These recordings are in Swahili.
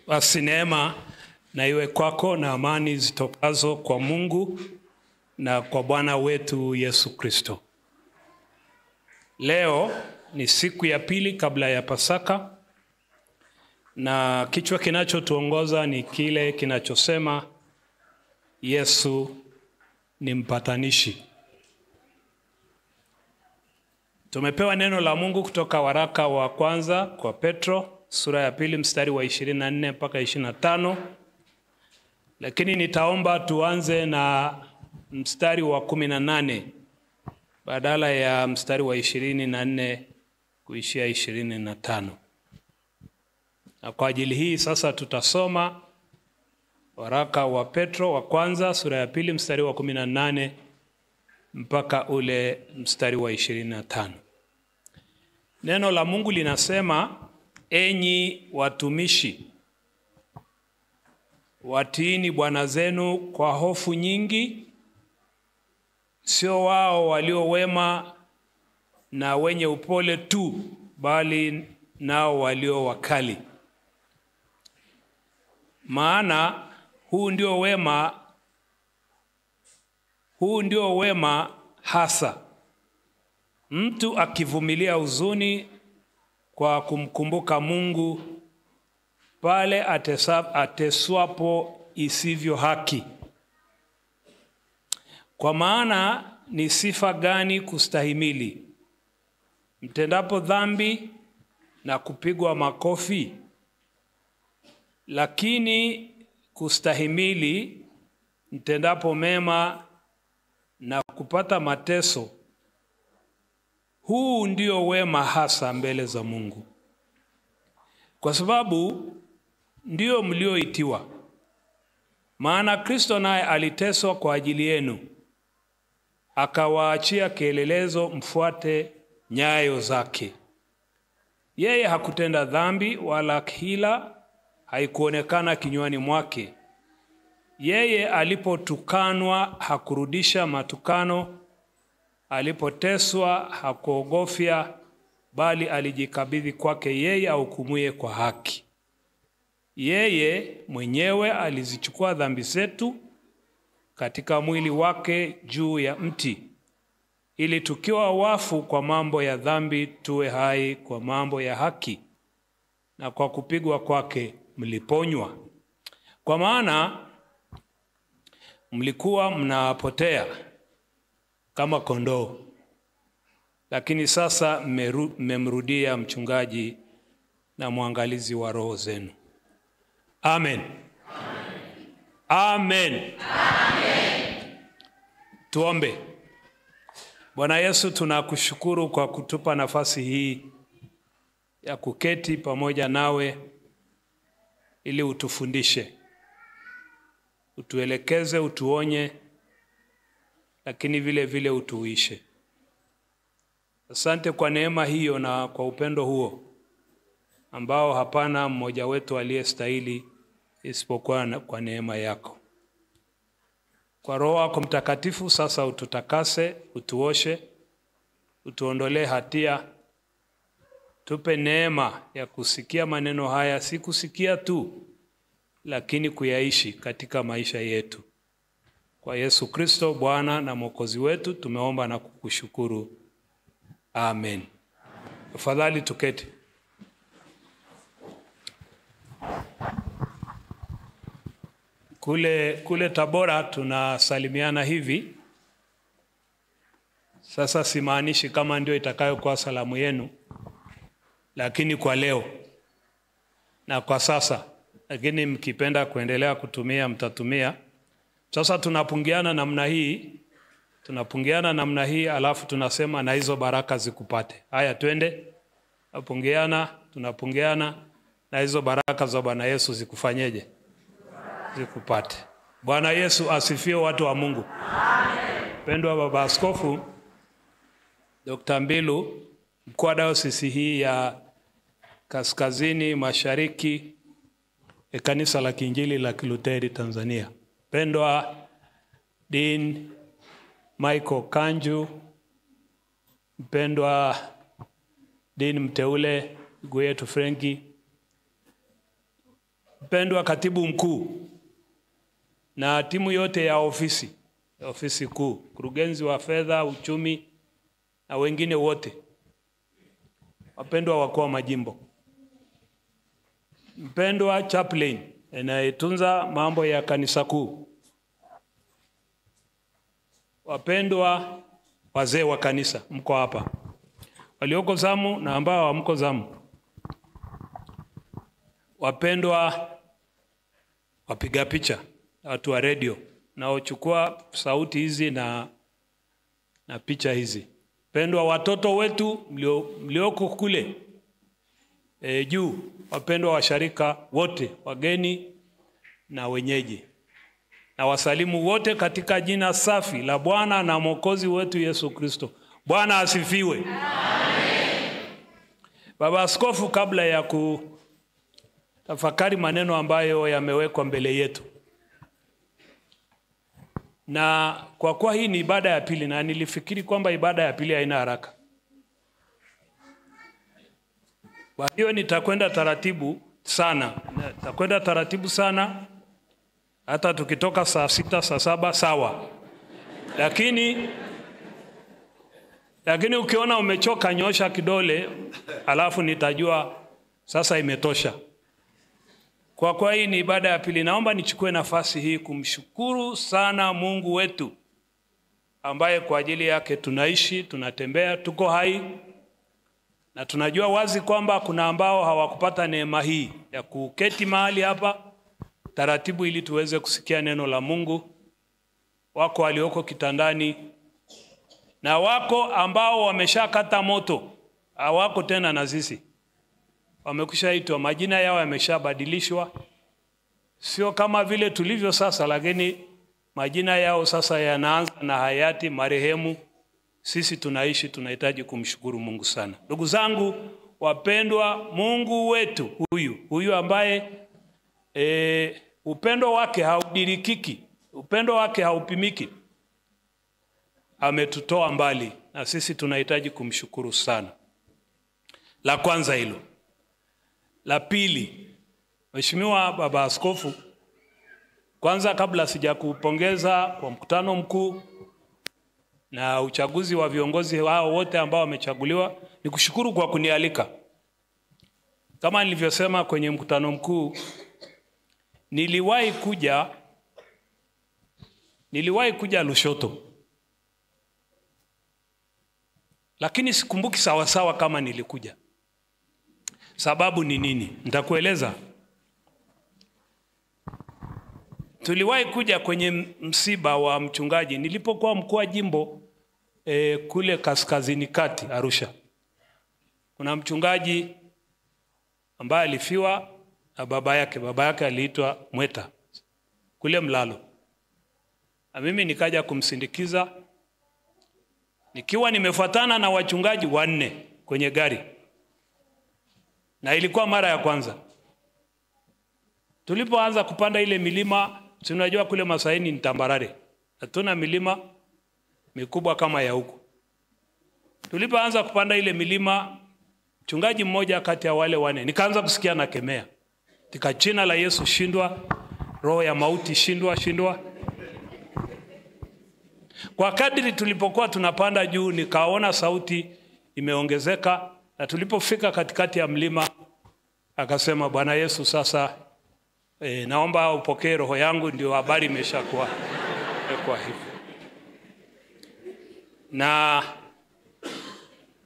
Basi neema na iwe kwako na amani zitokazo kwa Mungu na kwa Bwana wetu Yesu Kristo. Leo ni siku ya pili kabla ya Pasaka, na kichwa kinachotuongoza ni kile kinachosema Yesu ni mpatanishi. Tumepewa neno la Mungu kutoka waraka wa kwanza kwa Petro, sura ya pili mstari wa 24 mpaka 25. Lakini nitaomba tuanze na mstari wa 18 badala ya mstari wa 24 kuishia 25. Na kwa ajili hii sasa tutasoma waraka wa Petro wa kwanza sura ya pili mstari wa 18 mpaka ule mstari wa 25. Neno la Mungu linasema, enyi watumishi, watiini bwana zenu kwa hofu nyingi, sio wao walio wema na wenye upole tu, bali nao walio wakali. Maana huu ndio wema hasa, mtu akivumilia huzuni kwa kumkumbuka Mungu pale ateswapo isivyo haki. Kwa maana ni sifa gani kustahimili mtendapo dhambi na kupigwa makofi? Lakini kustahimili mtendapo mema na kupata mateso, huu ndio wema hasa mbele za Mungu. Kwa sababu ndio mlioitiwa. Maana Kristo naye aliteswa kwa ajili yenu, akawaachia kielelezo mfuate nyayo zake. Yeye hakutenda dhambi, wala hila haikuonekana kinywani mwake. Yeye alipotukanwa hakurudisha matukano, alipoteswa hakuogofya, bali alijikabidhi kwake yeye ahukumuye kwa haki. Yeye mwenyewe alizichukua dhambi zetu katika mwili wake juu ya mti, ili tukiwa wafu kwa mambo ya dhambi tuwe hai kwa mambo ya haki, na kwa kupigwa kwake mliponywa. Kwa maana mlikuwa mnapotea kama kondoo, lakini sasa mmemrudia mchungaji na mwangalizi wa roho zenu. Amen. Amen. Amen. Amen. Tuombe. Bwana Yesu, tunakushukuru kwa kutupa nafasi hii ya kuketi pamoja nawe ili utufundishe, utuelekeze, utuonye, lakini vile vile utuishe. Asante kwa neema hiyo na kwa upendo huo ambao hapana mmoja wetu aliyestahili isipokuwa kwa neema yako. Kwa Roho yako Mtakatifu sasa ututakase, utuoshe, utuondolee hatia. Tupe neema ya kusikia maneno haya, si kusikia tu, lakini kuyaishi katika maisha yetu. Kwa Yesu Kristo Bwana na Mwokozi wetu tumeomba na kukushukuru. Amen. Tafadhali tuketi. Kule Tabora tunasalimiana hivi. Sasa simaanishi kama ndio itakayokuwa salamu yenu, lakini kwa leo na kwa sasa, lakini mkipenda kuendelea kutumia mtatumia. Sasa tunapungiana namna hii, alafu tunasema na hizo baraka zikupate. Haya, twende. Tunapungiana na hizo baraka za Bwana Yesu zikufanyeje? Zikupate. Bwana Yesu asifiwe, watu wa Mungu. Amen. Pendwa Baba Askofu Dr. Mbilu, mkuu wa dayosisi hii ya Kaskazini Mashariki ya Kanisa la Kiinjili la Kiluteri Tanzania. Pendwa Dean Michael Kanju, mpendwa Dean mteule ndugu yetu Frenki, mpendwa katibu mkuu na timu yote ya ofisi kuu, mkurugenzi wa fedha, uchumi na wengine wote, wapendwa wakuu wa majimbo, mpendwa chaplain anayetunza mambo ya kanisa kuu, wapendwa wazee wa kanisa mko hapa, walioko zamu na ambao hamko zamu, wapendwa wapiga picha, watu wa radio na ochukua sauti hizi na picha hizi, wapendwa watoto wetu mlioko kule juu, wapendwa washarika wote, wageni na wenyeji, na wasalimu wote katika jina safi la Bwana na Mwokozi wetu Yesu Kristo. Bwana asifiwe. Amen. Baba Askofu, kabla ya kutafakari maneno ambayo yamewekwa mbele yetu, na kwa kuwa hii ni ibada ya pili, na nilifikiri kwamba ibada ya pili haina haraka, kwa hiyo nitakwenda taratibu sana, hata tukitoka saa 6 saa 7 sawa, lakini ukiona umechoka nyosha kidole, alafu nitajua sasa imetosha. Kwa kuwa hii ni ibada ya pili, naomba nichukue nafasi hii kumshukuru sana Mungu wetu ambaye kwa ajili yake tunaishi, tunatembea, tuko hai, na tunajua wazi kwamba kuna ambao hawakupata neema hii ya kuketi mahali hapa taratibu ili tuweze kusikia neno la Mungu. Wako walioko kitandani na wako ambao wameshakata moto, hawako tena na sisi, wamekwishaitwa, majina yao yameshabadilishwa, sio kama vile tulivyo sasa, lakini majina yao sasa yanaanza na hayati marehemu. Sisi tunaishi, tunahitaji kumshukuru Mungu sana. Ndugu zangu wapendwa, Mungu wetu huyu ambaye upendo wake haudirikiki, upendo wake haupimiki, ametutoa mbali, na sisi tunahitaji kumshukuru sana. La kwanza hilo. La pili, Mheshimiwa Baba Askofu, kwanza kabla sijakupongeza kwa mkutano mkuu na uchaguzi wa viongozi hao wote ambao wamechaguliwa, nikushukuru kwa kunialika. Kama nilivyosema kwenye mkutano mkuu, niliwahi kuja Lushoto, lakini sikumbuki sawa kama nilikuja. Sababu ni nini? Nitakueleza. Tuliwahi kuja kwenye msiba wa mchungaji nilipokuwa mkuu wa jimbo kule kaskazini kati Arusha. Kuna mchungaji ambaye alifiwa na baba yake aliitwa Mweta kule Mlalo. Na mimi nikaja kumsindikiza nikiwa nimefuatana na wachungaji 4 kwenye gari. Na ilikuwa mara ya kwanza. Tulipoanza kupanda ile milima, tunajua kule Masaini ni tambarare, hatuna milima mikubwa kama ya huku. Tulipoanza kupanda ile milima, mchungaji mmoja kati ya wale 4 nikaanza kusikia na kemea, tika jina la Yesu shindwa, roho ya mauti shindwa. Kwa kadiri tulipokuwa tunapanda juu, nikaona sauti imeongezeka, na tulipofika katikati ya mlima akasema, Bwana Yesu, sasa naomba upokee roho yangu. Ndio habari imeshakuwa hivyo. Na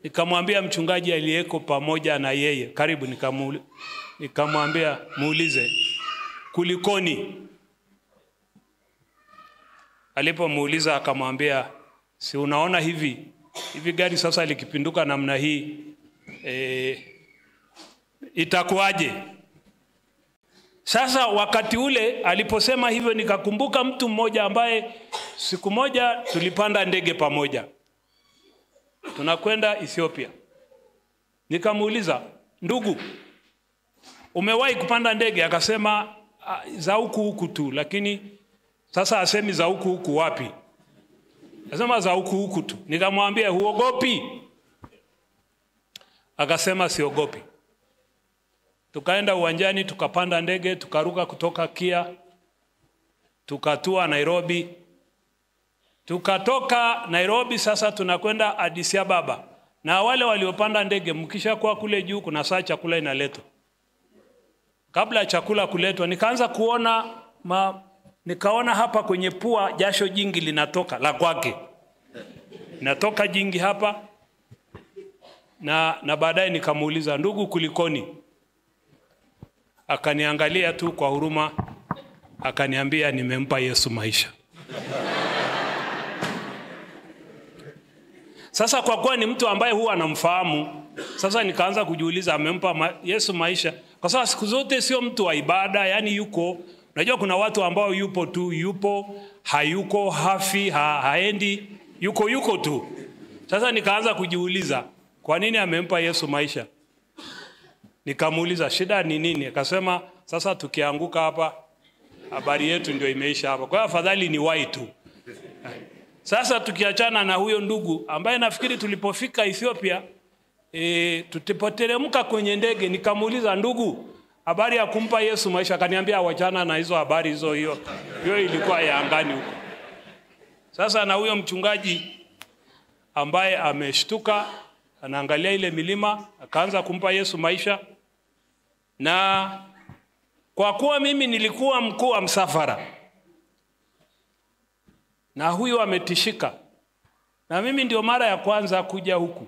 nikamwambia mchungaji aliyeko pamoja na yeye karibu, nikamwambia muulize kulikoni. Alipomuuliza akamwambia, si unaona hivi gari sasa likipinduka namna hii itakuwaje? Sasa wakati ule aliposema hivyo, nikakumbuka mtu mmoja ambaye siku moja tulipanda ndege pamoja, tunakwenda Ethiopia. Nikamuuliza, ndugu, umewahi kupanda ndege? Akasema za huku tu, lakini sasa asemi za huku wapi? Akasema za huku tu. Nikamwambia, huogopi? Akasema siogopi. Tukaenda uwanjani, tukapanda ndege, tukaruka kutoka Kia, tukatua Nairobi. Tukatoka Nairobi sasa tunakwenda Addis Ababa. Na wale waliopanda ndege, mkisha kwa kule juu kuna saa chakula inaletwa. Kabla chakula kuletwa nikaanza kuona nikaona hapa kwenye pua jasho jingi linatoka la kwake. Natoka jingi hapa. Na baadaye nikamuuliza, ndugu kulikoni? Akaniangalia tu kwa huruma, akaniambia nimempa Yesu maisha. Sasa kwa kuwa ni mtu ambaye huwa anamfahamu, sasa nikaanza kujiuliza amempa Yesu maisha. Kwa sababu siku zote sio mtu wa ibada, yani yuko, unajua kuna watu ambao yupo tu, yupo, hayuko, hafi, haendi, yuko tu. Sasa nikaanza kujiuliza, kwa nini amempa Yesu maisha? Nikamuuliza shida ni nini? Akasema sasa tukianguka hapa habari yetu ndio imeisha hapa. Kwa hiyo afadhali ni wai tu. Sasa tukiachana na huyo ndugu ambaye nafikiri tulipofika Ethiopia tutipoteremka kwenye ndege, nikamuuliza ndugu, habari ya kumpa Yesu maisha? Akaniambia wachana na hizo habari hizo, hiyo ilikuwa ya angani huko. Sasa na huyo mchungaji ambaye ameshtuka anaangalia ile milima, akaanza kumpa Yesu maisha. Na kwa kuwa mimi nilikuwa mkuu wa msafara na huyo ametishika, na mimi ndio mara ya kwanza kuja huku,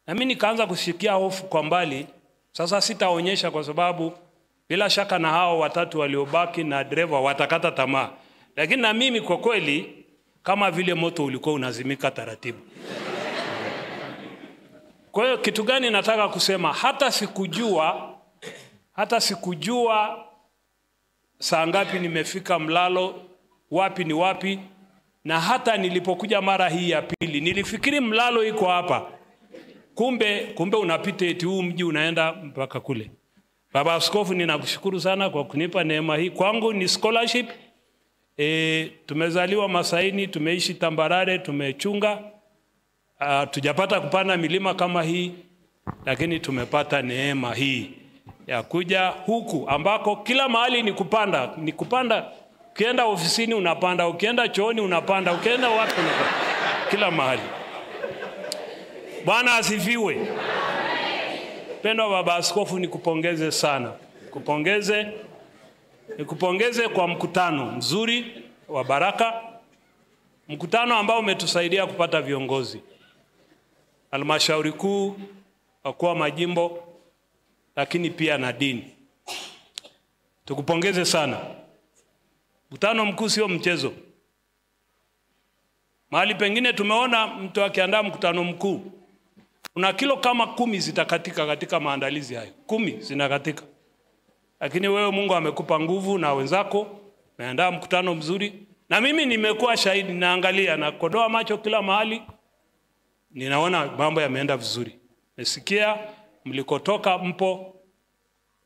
na mimi nikaanza kushikia hofu kwa mbali. Sasa sitaonyesha kwa sababu bila shaka na hao watatu waliobaki na dereva watakata tamaa, lakini na mimi kwa kweli kama vile moto ulikuwa unazimika taratibu. Kwa hiyo kitu gani nataka kusema? Hata sikujua saa ngapi nimefika mlalo, wapi ni wapi. Na hata nilipokuja mara hii ya pili nilifikiri mlalo iko hapa, kumbe unapita eti huu mji unaenda mpaka kule. Baba Askofu, ninakushukuru sana kwa kunipa neema hii. Kwangu ni scholarship. Tumezaliwa Masaini, tumeishi tambarare, tumechunga, tujapata kupanda milima kama hii, lakini tumepata neema hii ya kuja huku ambako kila mahali ni kupanda. Ukienda ofisini unapanda, ukienda chooni unapanda, ukienda wapi unapanda, kila mahali. Bwana asifiwe. Pendo Baba Askofu, nikupongeze sana. Nikupongeze kwa mkutano mzuri wa baraka, mkutano ambao umetusaidia kupata viongozi, halmashauri kuu, wakuu wa majimbo, lakini pia na dini. Tukupongeze sana. Mkutano mkuu sio mchezo. Mahali pengine tumeona mtu akiandaa mkutano mkuu, una kilo kama 10 zitakatika katika maandalizi hayo. 10 zinakatika. Lakini wewe Mungu amekupa nguvu na wenzako, umeandaa mkutano mzuri. Na mimi nimekuwa shahidi, naangalia na kodoa macho kila mahali, ninaona mambo yameenda vizuri. Nasikia mlikotoka mpo.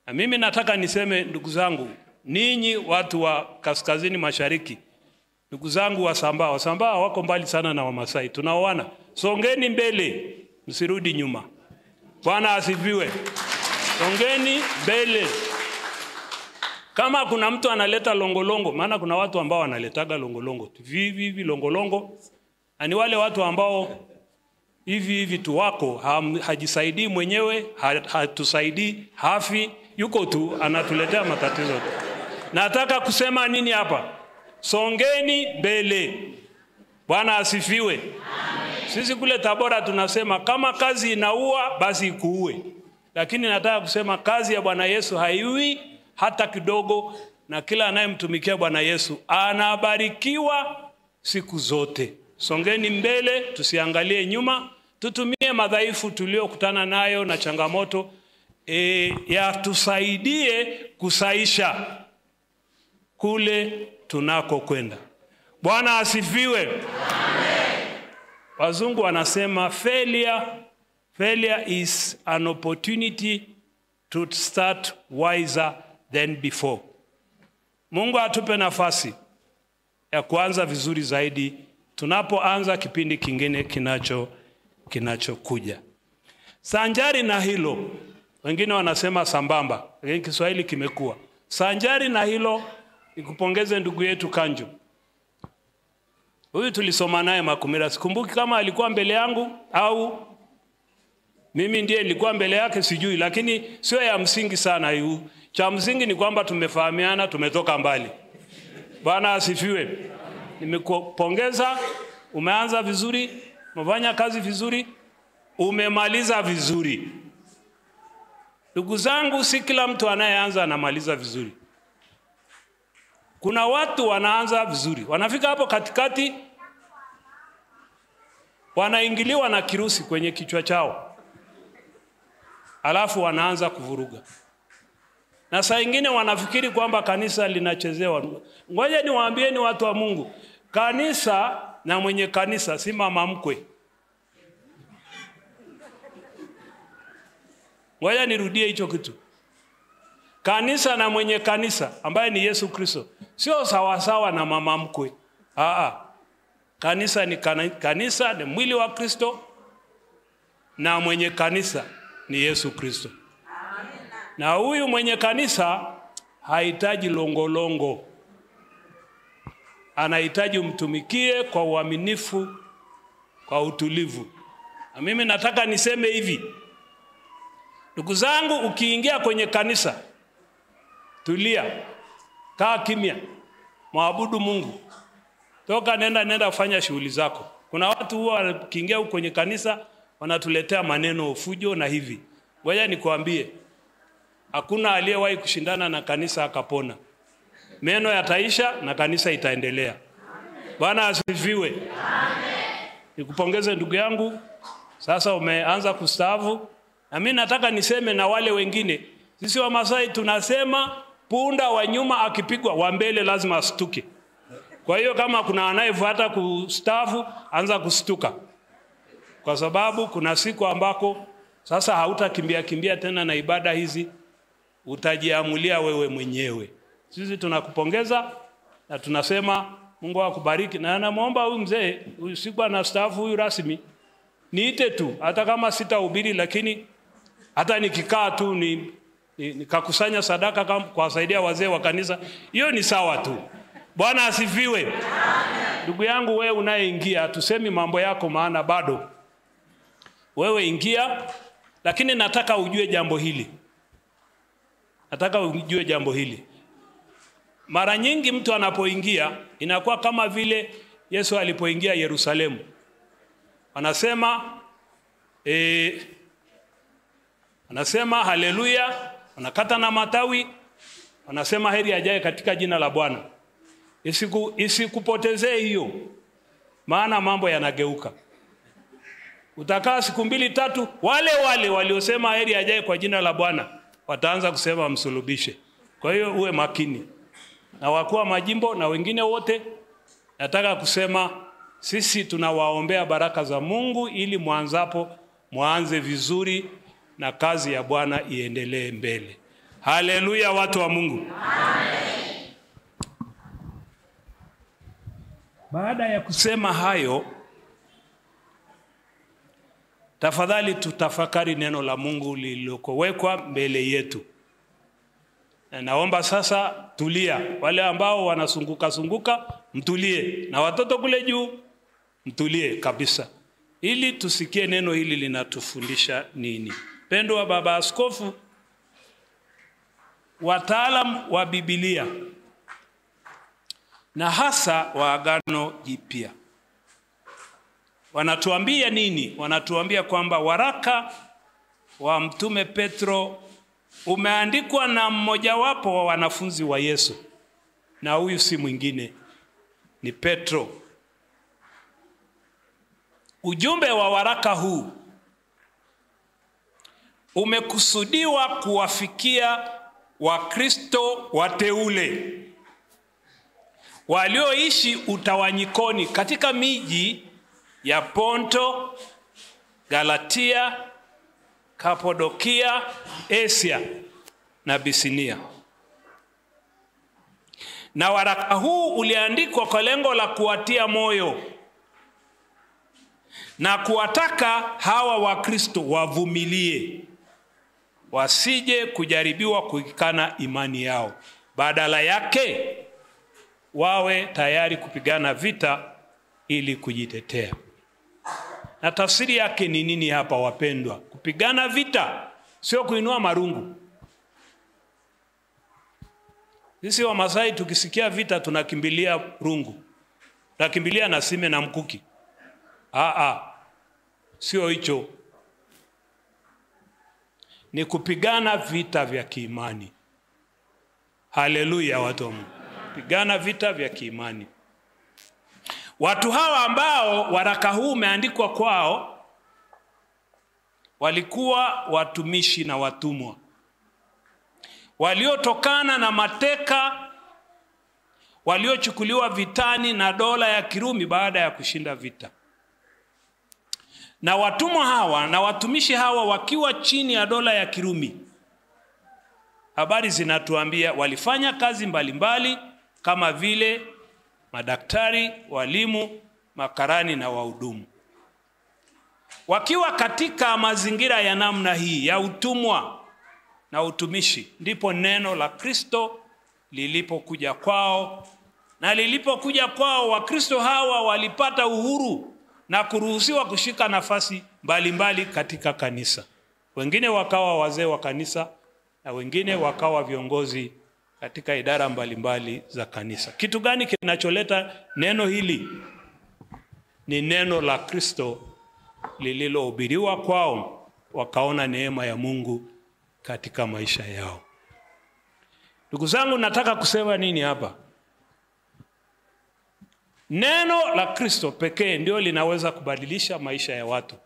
Na mimi nataka niseme ndugu zangu, ninyi watu wa kaskazini mashariki, ndugu zangu Wasambaa wako mbali sana na Wamasai, tunaoana. Songeni mbele, msirudi nyuma. Bwana asifiwe. Songeni mbele. Kama kuna mtu analeta longolongo, maana kuna watu ambao wanaletaga longolongo, hivi longolongo, ani wale watu ambao hivi tu wako, hajisaidii mwenyewe, hatusaidii, hafi, yuko tu anatuletea matatizo. Nataka kusema nini hapa? Songeni mbele. Bwana asifiwe. Amen. Sisi kule Tabora tunasema kama kazi inaua basi ikuue. Lakini nataka kusema kazi ya Bwana Yesu haiui hata kidogo, na kila anayemtumikia Bwana Yesu anabarikiwa siku zote. Songeni mbele, tusiangalie nyuma, tutumie madhaifu tuliokutana nayo na changamoto ya tusaidie kusaisha kule tunako kwenda. Bwana asifiwe. Amen. Wazungu wanasema failure is an opportunity to start wiser than before. Mungu atupe nafasi ya kuanza vizuri zaidi tunapoanza kipindi kingine kinachokuja. Sanjari na hilo, wengine wanasema sambamba, lakini Kiswahili kimekuwa. Sanjari na hilo, nikupongeze ndugu yetu Kanju. Huyu tulisoma naye Makumira. Sikumbuki kama alikuwa mbele yangu au mimi ndiye nilikuwa mbele yake, sijui, lakini sio ya msingi sana hiyo. Cha msingi ni kwamba tumefahamiana, tumetoka mbali. Bwana asifiwe. Nimekupongeza, umeanza vizuri, umefanya kazi vizuri, umemaliza vizuri. Ndugu zangu, si kila mtu anayeanza anamaliza vizuri. Kuna watu wanaanza vizuri, wanafika hapo katikati, wanaingiliwa na kirusi kwenye kichwa chao, alafu wanaanza kuvuruga. Na saa nyingine wanafikiri kwamba kanisa linachezewa. Ngoja niwaambieni watu wa Mungu, kanisa na mwenye kanisa si mama mkwe. Ngoja nirudie hicho kitu. Kanisa na mwenye kanisa ambaye ni Yesu Kristo sio sawa sawa na mama mkwe. Kanisa ni kanisa, ni mwili wa Kristo, na mwenye kanisa ni Yesu Kristo. Na huyu mwenye kanisa hahitaji longolongo. Anahitaji umtumikie kwa uaminifu, kwa utulivu. Na mimi nataka niseme hivi, ndugu zangu, ukiingia kwenye kanisa, tulia, kaa kimya, maabudu Mungu. Toka nenda kufanya shughuli zako. Kuna watu huwa wakiingia huko kwenye kanisa wanatuletea maneno fujo na hivi. Ngoja nikwambie, hakuna aliyewahi kushindana na kanisa akapona. Meno yataisha na kanisa itaendelea. Bwana asifiwe. Amen. Nikupongeze ndugu yangu, sasa umeanza kustaafu. Na mimi nataka niseme na wale wengine, sisi wa Masai tunasema punda wa nyuma akipigwa wa mbele lazima astuke. Kwa hiyo kama kuna anayefuata kustaafu, anza kustuka. Kwa sababu kuna siku ambako sasa hautakimbia tena na ibada hizi, utajiamulia wewe mwenyewe. Sisi tunakupongeza na tunasema Mungu akubariki. Na namuomba huyu mzee, siku anastaafu huyu rasmi, niite tu, hata kama sitahubiri, lakini hata nikikaa tu nikakusanya sadaka kwa kusaidia wazee wa kanisa, hiyo ni sawa tu. Bwana asifiwe. Amen. Ndugu yangu, wewe unayeingia, tusemi mambo yako maana bado. Wewe ingia, lakini nataka ujue jambo hili. Mara nyingi mtu anapoingia inakuwa kama vile Yesu alipoingia Yerusalemu. Anasema haleluya, wanakata na matawi, wanasema heri ajaye katika jina la Bwana. Isikupotezee hiyo, maana mambo yanageuka. Utakaa siku 2-3, wale waliosema heri ajaye kwa jina la Bwana wataanza kusema msulubishe. Kwa hiyo uwe makini. Na wakuu wa majimbo na wengine wote, nataka kusema sisi tunawaombea baraka za Mungu ili muanze vizuri na kazi ya Bwana iendelee mbele. Haleluya watu wa Mungu. Amen. Baada ya kusema hayo, tafadhali tutafakari neno la Mungu lililowekwa mbele yetu. Na naomba sasa tulia. Wale ambao wanazunguka mtulie, na watoto kule juu mtulie kabisa, ili tusikie neno hili linatufundisha nini. Pendo wa baba askofu, wataalam wa Biblia na hasa wa Agano Jipya wanatuambia nini? Wanatuambia kwamba waraka wa Mtume Petro umeandikwa na mmojawapo wa wanafunzi wa Yesu, na huyu si mwingine, ni Petro. Ujumbe wa waraka huu umekusudiwa kuwafikia Wakristo wateule walioishi utawanyikoni katika miji ya Ponto, Galatia, Kapadokia, Asia na Bisinia. Na waraka huu uliandikwa kwa lengo la kuwatia moyo na kuwataka hawa Wakristo wavumilie, wasije kujaribiwa kuikana imani yao. Badala yake wawe tayari kupigana vita ili kujitetea. Na tafsiri yake ni nini hapa wapendwa? Kupigana vita sio kuinua marungu. Sisi wa Masai tukisikia vita tunakimbilia rungu, tunakimbilia na sime na mkuki. Sio hicho. Ni kupigana vita vya kiimani. Haleluya watu wa Mungu. Kupigana vita vya kiimani. Watu hawa ambao waraka huu umeandikwa kwao walikuwa watumishi na watumwa waliotokana na mateka waliochukuliwa vitani na dola ya Kirumi baada ya kushinda vita. Na watumwa hawa na watumishi hawa wakiwa chini ya dola ya Kirumi, habari zinatuambia walifanya kazi mbalimbali kama vile madaktari, walimu, makarani na wahudumu. Wakiwa katika mazingira ya namna hii ya utumwa na utumishi, ndipo neno la Kristo lilipokuja kwao. Na lilipokuja kwao, Wakristo hawa walipata uhuru na kuruhusiwa kushika nafasi mbalimbali katika kanisa. Wengine wakawa wazee wa kanisa na wengine wakawa viongozi katika idara mbalimbali za kanisa. Kitu gani kinacholeta neno hili? Ni neno la Kristo lililohubiriwa kwao, wakaona neema ya Mungu katika maisha yao. Ndugu zangu, nataka kusema nini hapa? Neno la Kristo pekee ndio linaweza kubadilisha maisha ya watu,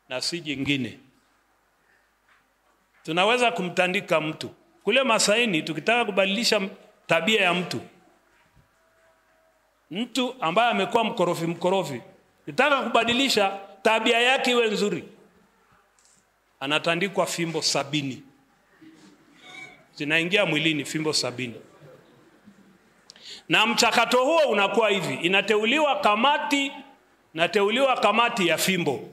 na si jingine. Tunaweza kumtandika mtu. Kule Masaini tukitaka kubadilisha tabia ya mtu ambaye amekuwa mkorofi, tukitaka kubadilisha tabia yake iwe nzuri, anatandikwa fimbo 70. Zinaingia mwilini fimbo 70. Na mchakato huo unakuwa hivi: inateuliwa kamati ya fimbo.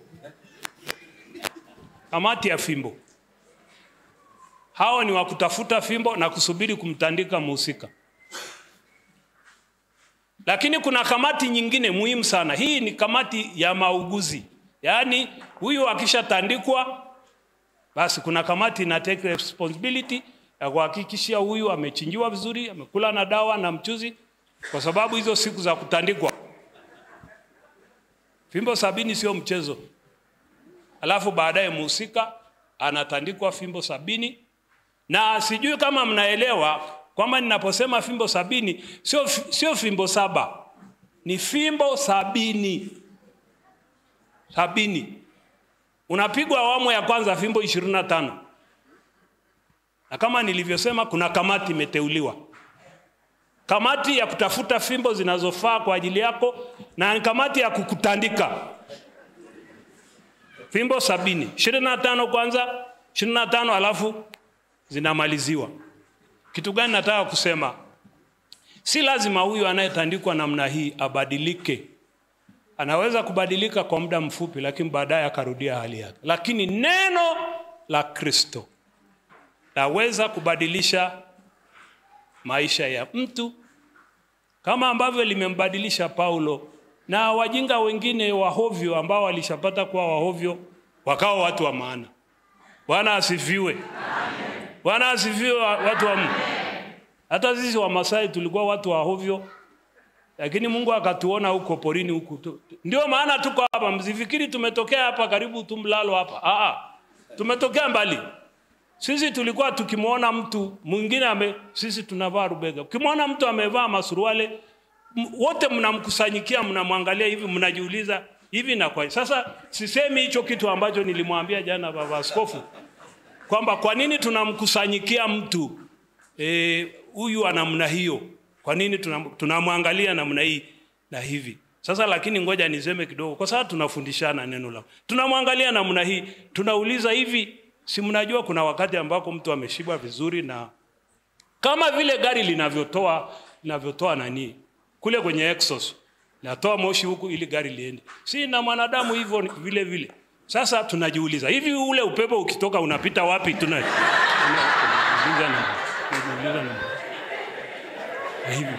Kamati ya fimbo. Hao ni wakutafuta fimbo na kusubiri kumtandika mhusika. Lakini kuna kamati nyingine muhimu sana. Hii ni kamati ya mauguzi. Yaani huyu akishatandikwa, basi kuna kamati ina take responsibility ya kuhakikisha huyu amechinjiwa vizuri, amekula na dawa na mchuzi, kwa sababu hizo siku za kutandikwa fimbo 70 sio mchezo. Alafu baadaye mhusika anatandikwa fimbo 70. Na sijui kama mnaelewa kwamba ninaposema fimbo 70 sio fimbo 7, ni fimbo 70. 70. Unapigwa awamu ya kwanza fimbo 25. Na kama nilivyosema, kuna kamati imeteuliwa. Kamati ya kutafuta fimbo zinazofaa kwa ajili yako, na kamati ya kukutandika. Fimbo 70. 25 kwanza, 25 alafu zinamaliziwa. Kitu gani nataka kusema? Si lazima huyu anayetandikwa namna hii abadilike. Anaweza kubadilika kwa muda mfupi, lakini baadaye akarudia hali yake. Lakini neno la Kristo laweza kubadilisha maisha ya mtu kama ambavyo limembadilisha Paulo na wajinga wengine wahovyo ambao walishapata kuwa wahovyo wakawa watu wa maana. Bwana asifiwe. Amen. Bwana asifiwe watu wa Mungu. Hata sisi wa Masai tulikuwa watu wahovyo, lakini Mungu akatuona huko porini huko. Ndio maana tuko hapa. Msifikiri tumetokea hapa karibu Tumlalo hapa. Tumetokea mbali. Sisi tulikuwa tukimwona mtu mwingine sisi tunavaa rubega. Ukimwona mtu amevaa masuruale, wote mnamkusanyikia, mnamwangalia hivi, mnajiuliza hivi na kwa. Sasa sisemi hicho kitu ambacho nilimwambia jana baba askofu, kwamba kwa nini tunamkusanyikia mtu huyu namna hiyo? Kwa nini tunamwangalia namna hii na hivi? Sasa lakini ngoja niseme kidogo, kwa sababu tunafundishana neno la. Tunamwangalia namna hii, tunauliza hivi, si mnajua kuna wakati ambako mtu ameshiba vizuri, na kama vile gari linavyotoa nani kule kwenye exhaust, natoa moshi huku ili gari liende. Si na mwanadamu hivyo vile vile. Sasa tunajiuliza, hivi ule upepo ukitoka unapita wapi? Tunajiuliza hivi.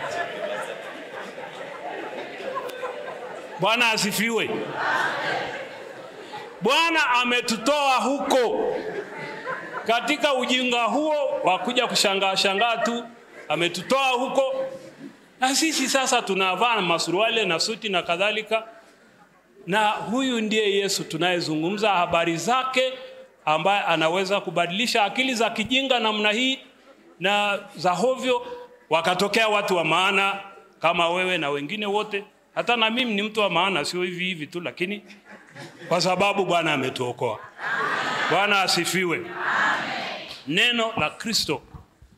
Bwana asifiwe. Bwana ametutoa huko katika ujinga huo wa kuja kushangaa tu, ametutoa huko. Na sisi sasa tunavaa masuruali na suti na kadhalika. Na huyu ndiye Yesu tunayezungumza habari zake, ambaye anaweza kubadilisha akili za kijinga namna hii na za hovyo wakatokea watu wa maana kama wewe na wengine wote. Hata na mimi ni mtu wa maana, sio hivi tu, lakini kwa sababu Bwana ametuokoa. Bwana asifiwe. Amen. Neno la Kristo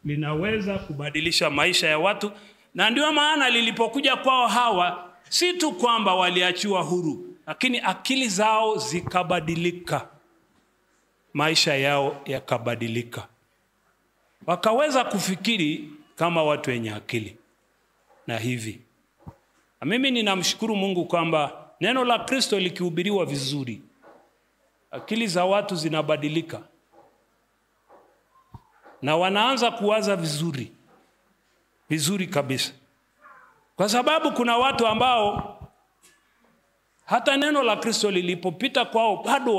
linaweza kubadilisha maisha ya watu, na ndio maana lilipokuja kwao hawa, si tu kwamba waliachiwa huru, lakini akili zao zikabadilika, maisha yao yakabadilika, wakaweza kufikiri kama watu wenye akili. Na hivi mimi ninamshukuru Mungu kwamba neno la Kristo likihubiriwa vizuri, akili za watu zinabadilika na wanaanza kuwaza vizuri kabisa. Kwa sababu kuna watu ambao hata neno la Kristo lilipopita kwao bado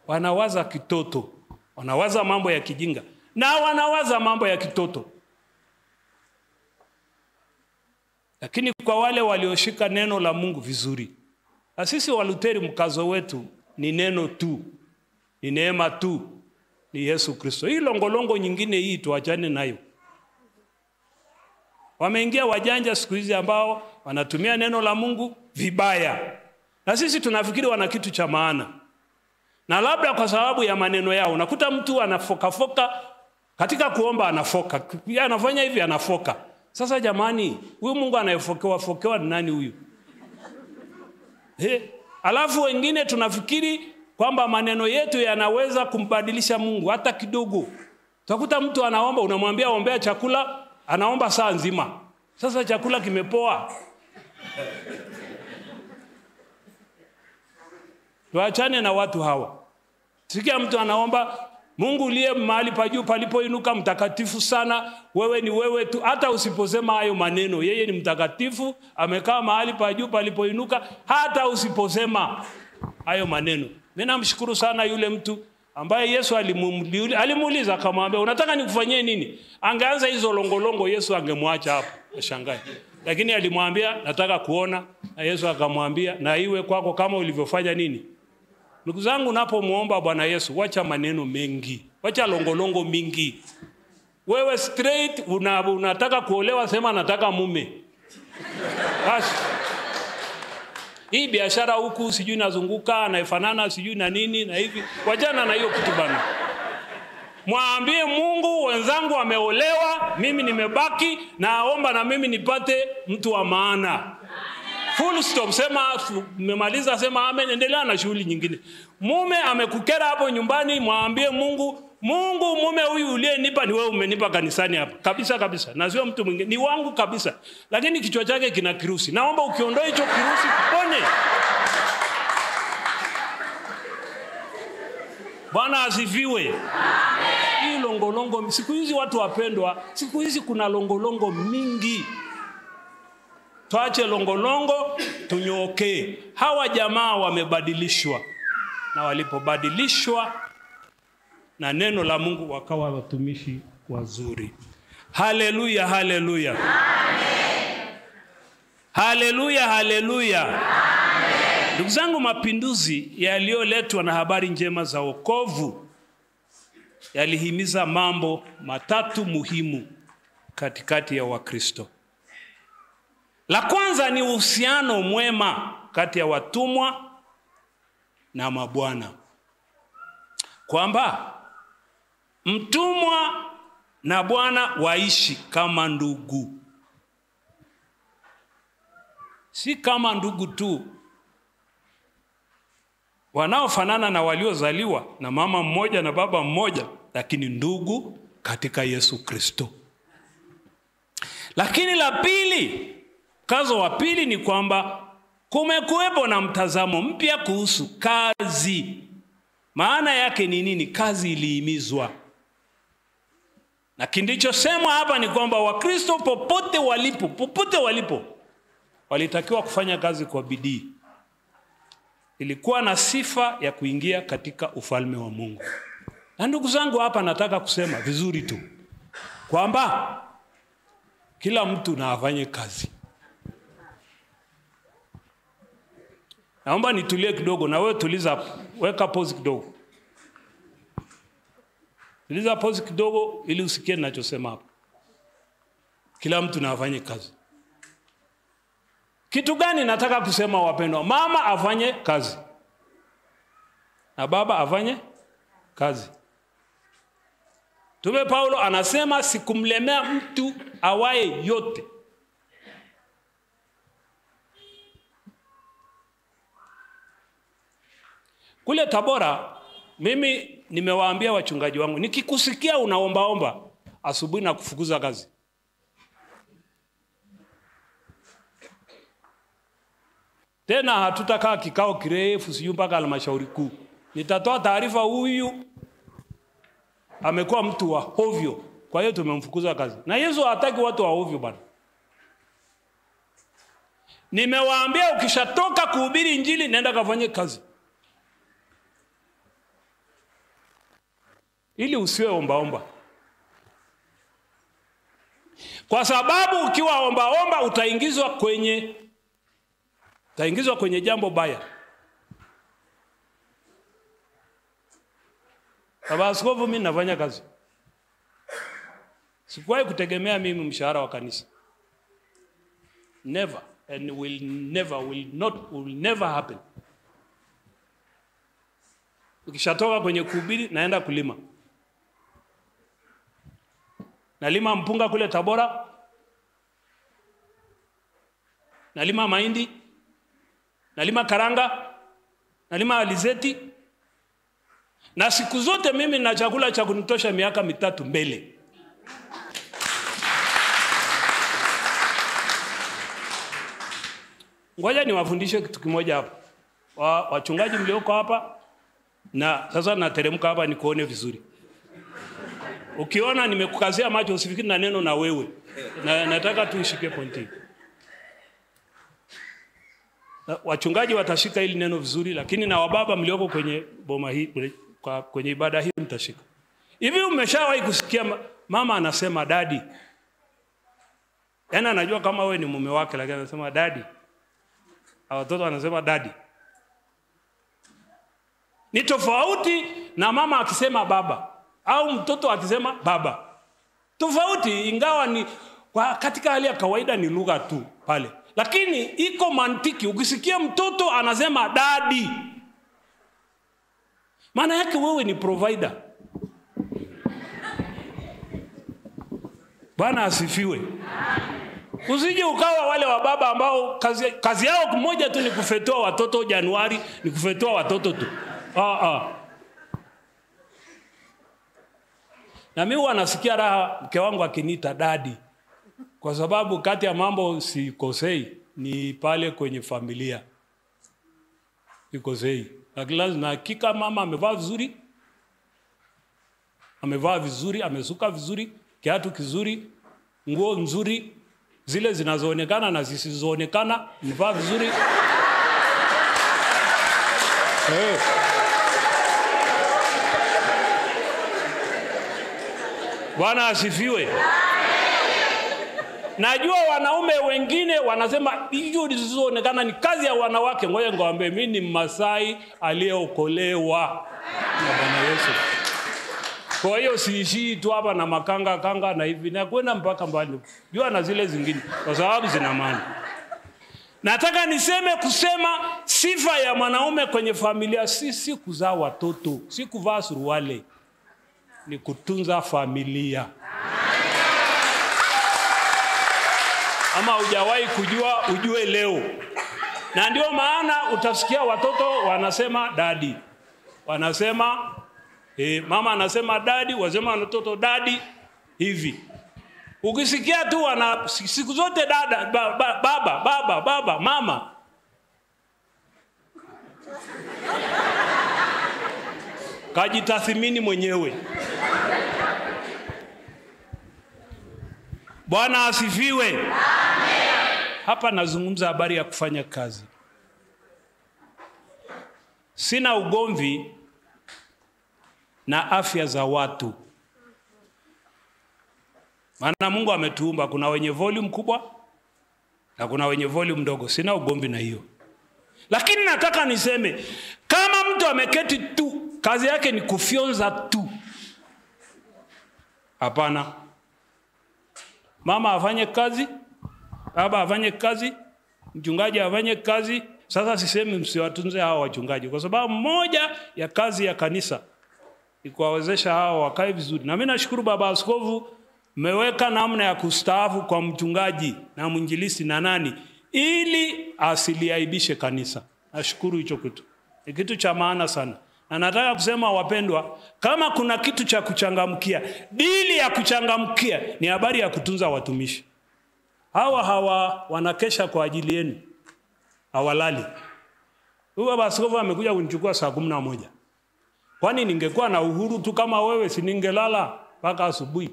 wanawaza kitoto, wanawaza mambo ya kijinga na wanawaza mambo ya kitoto. Lakini kwa wale walioshika neno la Mungu vizuri, na sisi Waluteri mkazo wetu ni neno tu, ni neema tu, ni Yesu Kristo. Hii longolongo nyingine hii tuachane nayo. Wameingia wajanja siku hizi ambao wanatumia neno la Mungu vibaya, na sisi tunafikiri wana kitu cha maana. Na labda kwa sababu ya maneno yao unakuta mtu anafoka katika kuomba, anafoka, anafanya hivi, anafoka. Sasa jamani, huyu Mungu anayefokewa ni nani huyu? Alafu wengine tunafikiri kwamba maneno yetu yanaweza kumbadilisha Mungu hata kidogo. Utakuta mtu anaomba, unamwambia ombea chakula, anaomba saa nzima. Sasa chakula kimepoa. Tuachane na watu hawa. Sikia mtu anaomba, Mungu uliye mahali pa juu palipoinuka, mtakatifu sana, wewe ni wewe tu. Hata usiposema hayo maneno, yeye ni mtakatifu, amekaa mahali pa juu palipoinuka, hata usiposema hayo maneno. Mimi namshukuru sana yule mtu ambaye Yesu alimuuliza akamwambia, unataka nikufanyie nini? Angeanza hizo longolongo, Yesu angemwacha hapo ashangae. Lakini alimwambia, nataka kuona. Na Yesu akamwambia, na iwe kwako kama ulivyofanya nini? Ndugu zangu, unapomuomba Bwana Yesu, wacha maneno mengi, wacha longolongo mingi. Wewe straight unataka kuolewa, sema nataka mume. Basi. Hii biashara huku sijui nazunguka anaifanana sijui na nini na hivi, wajana na hiyo kitu bana. Mwambie Mungu, wenzangu wameolewa, mimi nimebaki, naomba na mimi nipate mtu wa maana. Full stop. Sema umemaliza, sema amen, endelea na shughuli nyingine. Mume amekukera hapo nyumbani, mwambie Mungu, mume huyu uliyenipa ni wewe umenipa kanisani hapa. Kabisa. Na sio mtu mwingine, ni wangu kabisa. Lakini kichwa chake kina kirusi. Naomba ukiondoe hicho kirusi kupone. Bwana asifiwe. Amen. Hii longolongo, siku hizi watu wapendwa, siku hizi kuna longolongo mingi. Tuache longolongo, tunyooke. Hawa jamaa wamebadilishwa. Na walipobadilishwa na neno la Mungu, wakawa watumishi wazuri. Haleluya. Amen. Haleluya. Amen. Ndugu zangu, mapinduzi yaliyoletwa na habari njema za wokovu yalihimiza mambo matatu muhimu katikati ya Wakristo. La kwanza ni uhusiano mwema kati ya watumwa na mabwana. Kwamba mtumwa na bwana waishi kama ndugu. Si kama ndugu tu wanaofanana na waliozaliwa na mama mmoja na baba mmoja, lakini ndugu katika Yesu Kristo. Lakini la pili, Mkazo wa pili ni kwamba kumekuwepo na mtazamo mpya kuhusu kazi. Maana yake ni nini? Kazi ilihimizwa. Na kilichosemwa hapa ni kwamba Wakristo popote walipo walitakiwa kufanya kazi kwa bidii. Ilikuwa na sifa ya kuingia katika ufalme wa Mungu. Na ndugu zangu, hapa nataka kusema vizuri tu kwamba kila mtu na afanye kazi. Naomba nitulie kidogo, na wewe tuliza, weka pause kidogo. Tuliza pause kidogo ili usikie ninachosema hapa. Kila mtu na afanye kazi. Kitu gani nataka kusema wapendwa? Mama afanye kazi na baba afanye kazi. Mtume Paulo anasema sikumlemea mtu awaye yote. Kule Tabora mimi nimewaambia wachungaji wangu, nikikusikia unaomba asubuhi na kufukuza kazi. Tena hatutakaa kikao kirefu sijui mpaka halmashauri kuu. Nitatoa taarifa, huyu amekuwa mtu wa hovyo, kwa hiyo tumemfukuza kazi. Na Yesu hataki watu wa hovyo bwana. Nimewaambia ukishatoka kuhubiri injili nenda kafanye kazi, ili usiwe omba. Kwa sababu ukiwa omba utaingizwa kwenye jambo baya. Baba askofu, mimi nafanya kazi. Sikuwahi kutegemea mimi mshahara wa kanisa. Never, and will never happen. Ukishatoka kwenye kuhubiri naenda kulima. Nalima mpunga kule Tabora. Nalima mahindi. Nalima karanga. Nalima alizeti. Na siku zote mimi na chakula cha kunitosha miaka 3 mbele. Ngoja niwafundishe kitu kimoja hapa. Wachungaji mlioko hapa, na sasa nateremka hapa nikuone vizuri. Ukiona nimekukazia macho usifikiri na neno na wewe. Nataka tu ushike pointi. Wachungaji watashika hili neno vizuri, lakini na wababa mlioko kwenye boma hii, kwenye ibada hii mtashika. Hivi umeshawahi kusikia mama anasema daddy? Yaani anajua kama wewe ni mume wake, lakini anasema daddy. Watoto wanasema daddy. Ni tofauti na mama akisema baba au mtoto akisema baba. Tofauti, ingawa ni katika hali ya kawaida ni lugha tu pale. Lakini iko mantiki. Ukisikia mtoto anasema daddy, maana yake wewe ni provider. Bwana asifiwe. Usije ukawa wale wa baba ambao kazi yao moja tu ni kufetoa watoto Januari, ni kufetoa watoto tu. Na mimi wanasikia raha mke wangu akiniita daddy, kwa sababu kati ya mambo sikosei ni pale kwenye familia. Sikosei. Lakini lazima hakika mama amevaa vizuri, amesuka vizuri, kiatu kizuri, nguo nzuri, zile zinazoonekana na zisizoonekana, amevaa vizuri. Bwana asifiwe. Najua wanaume wengine wanasema hiyo zisizoonekana ni kazi ya wanawake. Ngoja ngwaambie, mimi ni Mmasai aliyeokolewa na Bwana Yesu. Kwa hiyo siishi tu hapa na makanga na hivi, na kwenda mpaka mbali. Jua na zile zingine kwa sababu zina maana. Nataka kusema sifa ya mwanaume kwenye familia si kuzaa watoto, si kuvaa suruali, ni kutunza familia. Ama hujawahi kujua, ujue leo. Na ndio maana utasikia watoto wanasema daddy. Wanasema mama anasema daddy, wasema watoto daddy hivi. Ukisikia tu wana siku zote dada, baba, mama. Kajitathmini mwenyewe. Bwana asifiwe. Amen. Hapa nazungumza habari ya kufanya kazi. Sina ugomvi na afya za watu. Maana Mungu ametuumba, kuna wenye volume kubwa na kuna wenye volume ndogo. Sina ugomvi na hiyo. Lakini nataka niseme, kama mtu ameketi tu, kazi yake ni kufyonza tu, hapana. Mama afanye kazi, baba afanye kazi, mchungaji afanye kazi. Sasa sisemi msiwatunze hao wachungaji, kwa sababu moja ya kazi ya kanisa ni kuwawezesha hao wakae vizuri. Na mimi nashukuru baba askofu, mmeweka namna ya kustaafu kwa mchungaji na mwinjilisti na nani, ili asiliaibishe kanisa. Nashukuru hicho kitu. Ni kitu cha maana sana. Na nataka kusema wapendwa, kama kuna kitu cha kuchangamkia, dili ya kuchangamkia ni habari ya kutunza watumishi. Hawa wanakesha kwa ajili yenu. Hawalali. Huyu baba askofu amekuja kunichukua saa 11. Kwani ningekuwa na uhuru tu kama wewe, si ningelala mpaka asubuhi.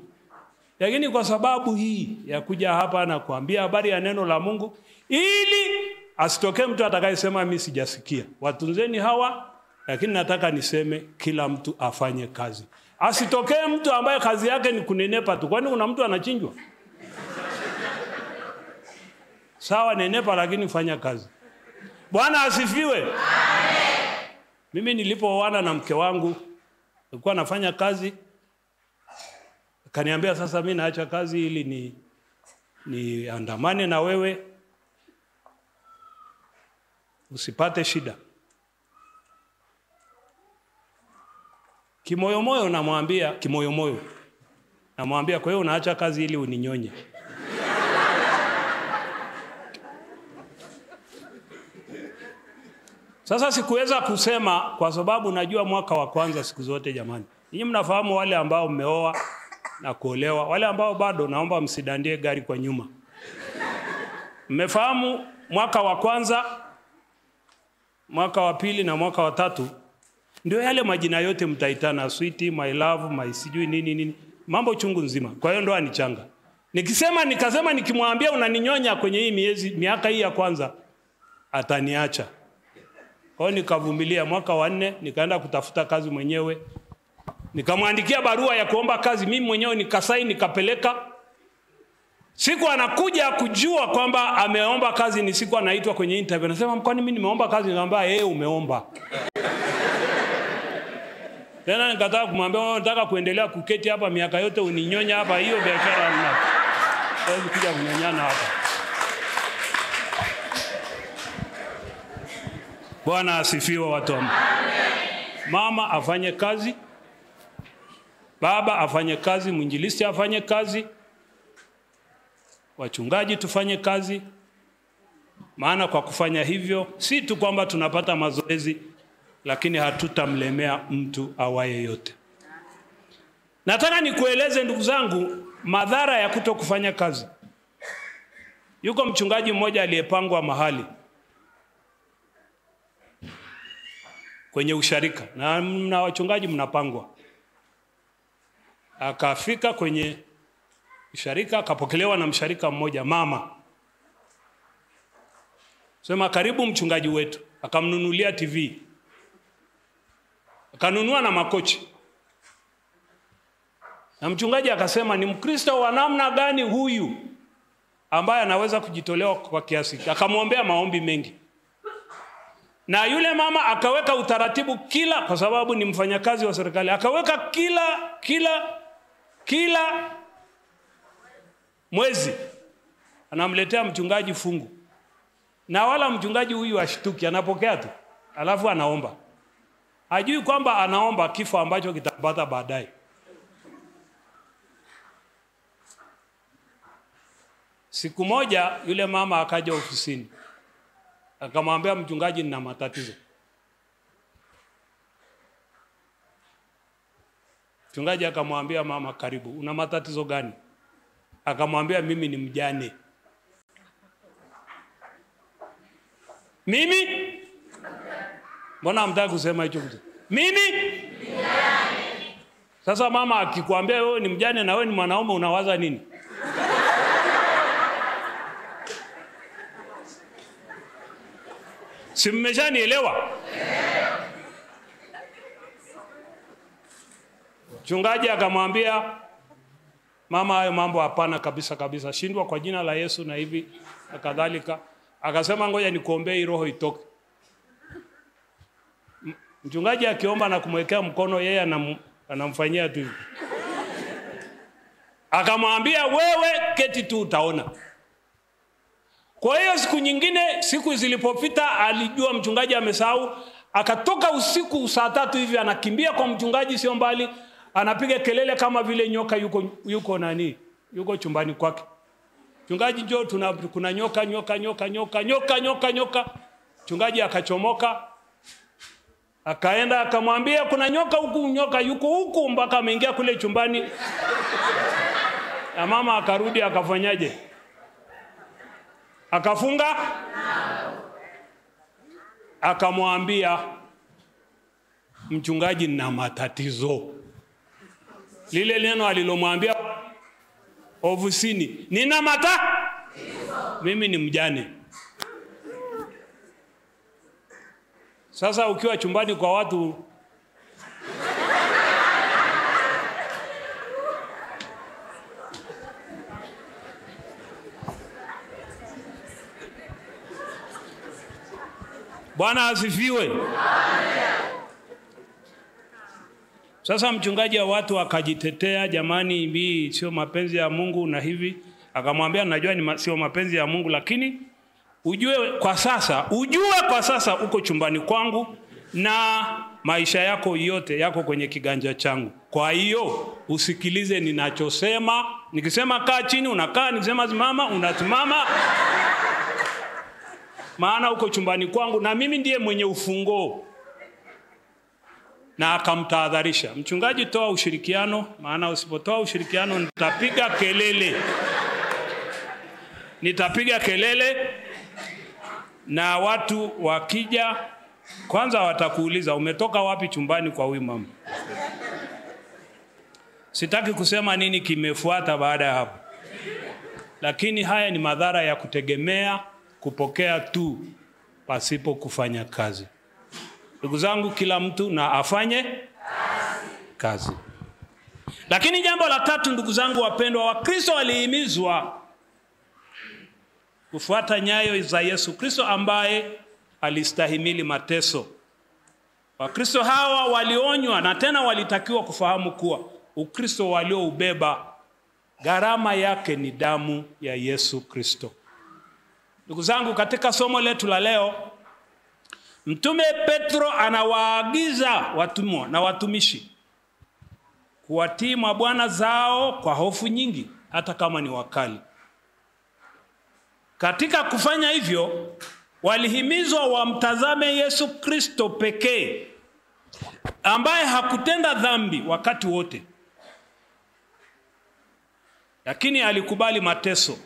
Lakini kwa sababu hii ya kuja hapa na kuambia habari ya neno la Mungu, ili asitokee mtu atakayesema mimi sijasikia. Watunzeni hawa, lakini nataka niseme kila mtu afanye kazi. Asitokee mtu ambaye kazi yake ni kunenepa tu. Kwani kuna mtu anachinjwa? Sawa, nenepa lakini fanya kazi. Bwana asifiwe. Amen. Mimi nilipooana na mke wangu, nilikuwa nafanya kazi. Kaniambia sasa mimi naacha kazi ili ni andamane na wewe, usipate shida. Kimoyomoyo namwambia, kwa hiyo unaacha kazi ili uninyonye. Sasa sikuweza kusema kwa sababu najua mwaka wa kwanza siku zote jamani. Ninyi mnafahamu, wale ambao mmeoa na kuolewa, wale ambao bado naomba msidandie gari kwa nyuma. Mmefahamu mwaka wa kwanza, mwaka wa pili na mwaka wa tatu ndio yale majina yote mtaitana, sweetie, my love, my sijui nini. Mambo chungu nzima. Kwa hiyo ndo anichanga. Nikasema nikimwambia unaninyonya kwenye hii miaka hii ya kwanza, ataniacha. Kwa hiyo nikavumilia. Mwaka wa 4 nikaenda kutafuta kazi mwenyewe. Nikamwandikia barua ya kuomba kazi mimi mwenyewe, nikasaini, nikapeleka. Siku anakuja kujua kwamba ameomba kazi ni siku anaitwa kwenye interview. Anasema kwani mimi nimeomba kazi? Nikamwambia umeomba. Tena nikataka kumwambia wewe unataka kuendelea kuketi hapa miaka yote uninyonya hapa, hiyo biashara nina. Wewe kuja kunyonyana hapa. Bwana asifiwe watu wangu. Mama afanye kazi, baba afanye kazi, mwinjilisti afanye kazi, wachungaji tufanye kazi. Maana kwa kufanya hivyo si tu kwamba tunapata mazoezi, lakini hatutamlemea mtu awaye yote. Nataka nikueleze ndugu zangu madhara ya kutokufanya kazi. Yuko mchungaji mmoja aliyepangwa mahali kwenye usharika, na wachungaji mnapangwa. Akafika kwenye usharika, akapokelewa na msharika mmoja, mama. Sema karibu mchungaji wetu. Akamnunulia TV. Akanunua na makochi. Na mchungaji akasema ni Mkristo wa namna gani huyu ambaye anaweza kujitolewa kwa kiasi. Akamwombea maombi mengi. Na yule mama akaweka utaratibu kwa sababu ni mfanyakazi wa serikali, akaweka kila mwezi anamletea mchungaji fungu. Na wala mchungaji huyu ashtuki, anapokea tu. Alafu anaomba. Hajui kwamba anaomba kifo ambacho kitapata baadaye. Siku moja yule mama akaja ofisini. Akamwambia mchungaji nina matatizo. Mchungaji akamwambia mama karibu, una matatizo gani? Akamwambia mimi ni mjane. Mimi? Mbona hamtaki kusema hicho kitu? Mimi? Mjane. Sasa mama akikwambia wewe ni mjane na wewe ni mwanaume unawaza nini? Si mmeshanielewa? Mchungaji akamwambia mama, hayo mambo hapana kabisa kabisa, shindwa kwa jina la Yesu na hivi na kadhalika. Akasema ngoja nikuombee hii roho itoke. Mchungaji akiomba na kumwekea mkono, yeye anamfanyia tu. Akamwambia wewe keti tu utaona. Kwa hiyo siku nyingine, siku zilipopita, alijua mchungaji amesahau, akatoka usiku saa 3 hivi anakimbia kwa mchungaji sio mbali, anapiga kelele kama vile nyoka yuko chumbani kwake. Mchungaji njoo, kuna nyoka. Mchungaji akachomoka, akaenda akamwambia kuna nyoka yuko huku, mpaka ameingia kule chumbani. Na mama akarudi akafanyaje? Akafunga? Akamwambia mchungaji na matatizo. Lile neno alilomwambia ofisini, nina matatizo. Mimi ni mjane. Sasa ukiwa chumbani kwa watu Bwana asifiwe. Sasa mchungaji wa watu akajitetea, jamani hivi sio mapenzi ya Mungu na hivi. Akamwambia najua ni sio mapenzi ya Mungu, lakini ujue kwa sasa uko chumbani kwangu na maisha yako yote yako kwenye kiganja changu. Kwa hiyo usikilize ninachosema. Nikisema kaa chini unakaa, nikisema simama unasimama. Maana uko chumbani kwangu na mimi ndiye mwenye ufunguo. Na akamtahadharisha, mchungaji toa ushirikiano, maana usipotoa ushirikiano nitapiga kelele na watu wakija kwanza watakuuliza umetoka wapi chumbani kwa huyu mama. Sitaki kusema nini kimefuata baada ya hapo, lakini haya ni madhara ya kutegemea kupokea tu pasipo kufanya kazi. Ndugu zangu, kila mtu na afanye kazi. Lakini jambo la tatu, ndugu zangu wapendwa, Wakristo walihimizwa kufuata nyayo za Yesu Kristo ambaye alistahimili mateso. Wakristo hawa walionywa na tena walitakiwa kufahamu kuwa Ukristo walioubeba gharama yake ni damu ya Yesu Kristo. Ndugu zangu, katika somo letu la leo, Mtume Petro anawaagiza watumwa na watumishi kuwatii mabwana zao kwa hofu nyingi, hata kama ni wakali. Katika kufanya hivyo, walihimizwa wamtazame Yesu Kristo pekee, ambaye hakutenda dhambi wakati wote, lakini alikubali mateso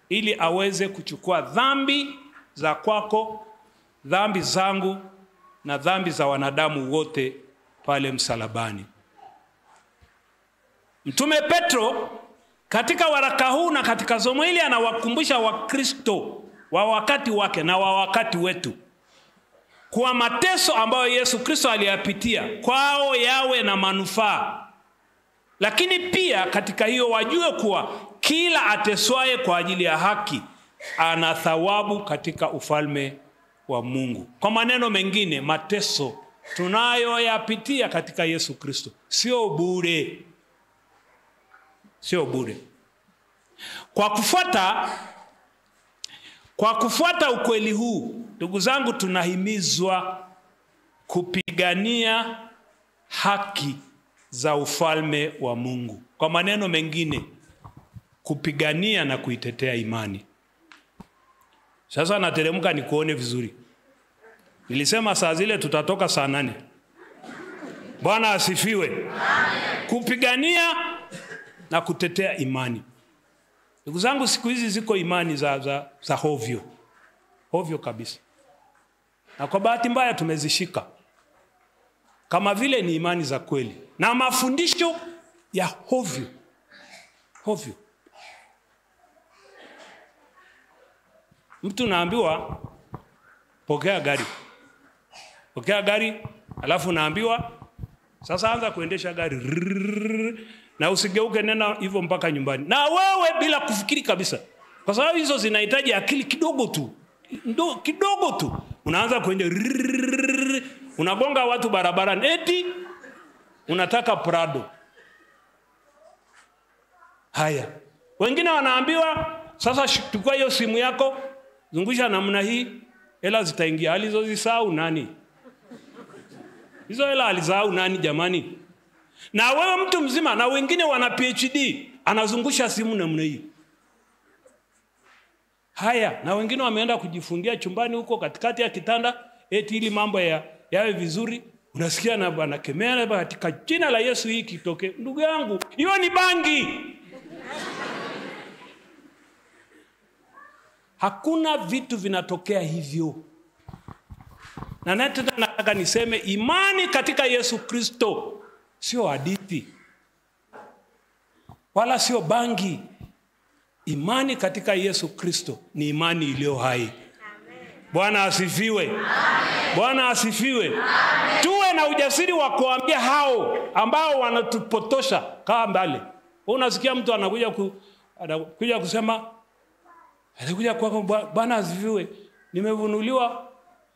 ili aweze kuchukua dhambi za kwako, dhambi zangu na dhambi za wanadamu wote pale msalabani. Mtume Petro katika waraka huu na katika somo hili anawakumbusha Wakristo wa wakati wake na wa wakati wetu kwa mateso ambayo Yesu Kristo aliyapitia kwao yawe na manufaa. Lakini pia katika hiyo wajue kuwa kila ateswaye kwa ajili ya haki ana thawabu katika ufalme wa Mungu. Kwa maneno mengine, mateso tunayoyapitia katika Yesu Kristo sio bure. Sio bure. Kwa kufuata ukweli huu, ndugu zangu, tunahimizwa kupigania haki za ufalme wa Mungu. Kwa maneno mengine, kupigania na kuitetea imani. Sasa nateremka nikuone vizuri. Nilisema saa zile tutatoka saa 8. Bwana asifiwe. Amen. Kupigania na kutetea imani. Ndugu zangu, siku hizi ziko imani za hovyo. Hovyo kabisa. Na kwa bahati mbaya tumezishika kama vile ni imani za kweli. Na mafundisho ya hovyo. Hovyo. Mtu naambiwa pokea gari. Pokea gari, alafu naambiwa sasa anza kuendesha gari. Na usigeuke nena hivyo mpaka nyumbani. Na wewe bila kufikiri kabisa. Kwa sababu hizo zinahitaji akili kidogo tu. Kidogo tu. Unaanza kuende unagonga watu barabarani eti unataka Prado. Haya. Wengine wanaambiwa sasa chukua hiyo simu yako, zungusha namna hii, hela zitaingia. Alizozisahau nani? Hizo hela alizahau nani jamani? Na wewe mtu mzima na wengine wana PhD, anazungusha simu namna hii. Haya, na wengine wameenda kujifungia chumbani huko katikati ya kitanda eti ili mambo yawe vizuri. Unasikia na bwana kemea katika jina la Yesu hii kitoke. Ndugu yangu, hiyo ni bangi. Hakuna vitu vinatokea hivyo. Na nataka niseme imani katika Yesu Kristo sio hadithi. Wala sio bangi. Imani katika Yesu Kristo ni imani iliyo hai. Bwana asifiwe. Bwana asifiwe. Tuwe na ujasiri wa kuambia hao ambao wanatupotosha kaa mbali. Unasikia mtu anakuja kusema anakuja kwako, Bwana asifiwe, nimevunuliwa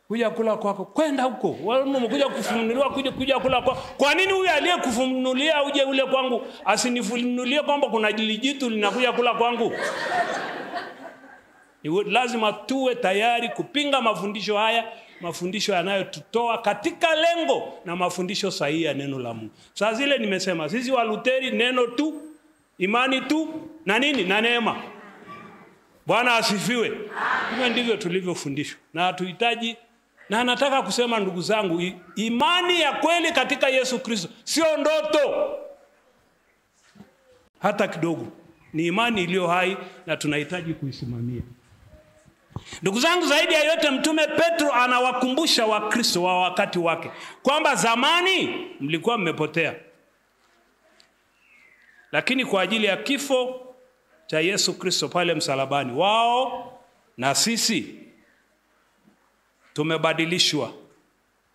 kuja kula kwako. Kwenda huko. Wewe umekuja kufunuliwa kuja kula kwako. Kwa nini huyu aliyekufunulia uje ule kwangu asinifunulie kwamba kuna jilijitu linakuja kula kwangu? Lazima tuwe tayari kupinga mafundisho haya, mafundisho yanayotutoa katika lengo na mafundisho sahihi ya neno la Mungu. Sasa zile nimesema, sisi wa Luteri neno tu, imani tu na nini? Na neema. Bwana asifiwe. Hivyo ndivyo tulivyofundishwa. Na hatuhitaji, na nataka kusema ndugu zangu, imani ya kweli katika Yesu Kristo sio ndoto hata kidogo. Ni imani iliyo hai na tunahitaji kuisimamia. Ndugu zangu, zaidi ya yote Mtume Petro anawakumbusha Wakristo wa wakati wake kwamba zamani mlikuwa mmepotea, lakini kwa ajili ya kifo cha Yesu Kristo pale msalabani, wao na sisi tumebadilishwa